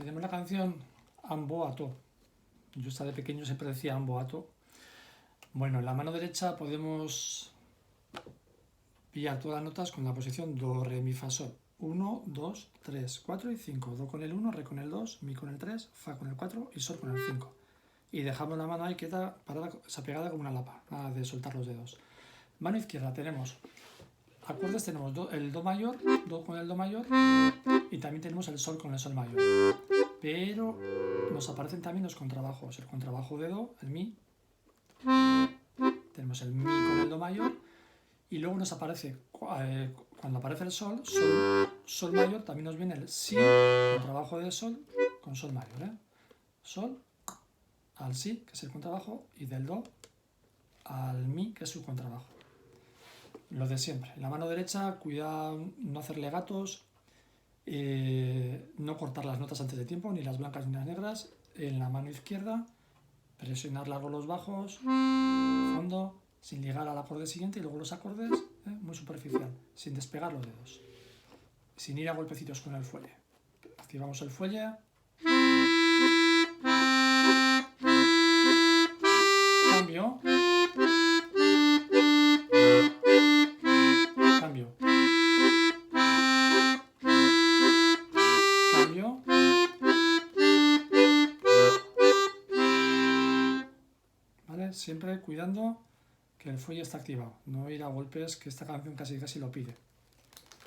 tenemos la canción Amboato. Yo hasta de pequeño siempre decía Amboato. Bueno, en la mano derecha podemos pillar todas las notas con la posición Do, Re, Mi, Fa, Sol. 1, 2, 3, 4 y 5. Do con el 1, Re con el 2, Mi con el 3, Fa con el 4 y Sol con el 5. Y dejamos la mano ahí quieta, parada, pegada como una lapa, nada de soltar los dedos. Mano izquierda tenemos acordes, tenemos el Do mayor, Do con el Do mayor y también tenemos el Sol con el Sol mayor. Pero nos aparecen también los contrabajos, el contrabajo de Do, el Mi, tenemos el Mi con el Do mayor y luego nos aparece, cuando aparece el Sol, Sol mayor, también nos viene el Si, contrabajo de Sol con Sol mayor, Sol al Si, que es el contrabajo, y del Do al Mi, que es su contrabajo. Lo de siempre. En la mano derecha, cuidado no hacer legatos, no cortar las notas antes de tiempo, ni las blancas ni las negras. En la mano izquierda, presionar largo los bajos, fondo, sin ligar al acorde siguiente y luego los acordes, muy superficial, sin despegar los dedos, sin ir a golpecitos con el fuelle. Activamos el fuelle. Cambio. Cambio. Cambio. ¿Vale? Siempre cuidando que el fuelle está activado, no ir a golpes, que esta canción casi lo pide.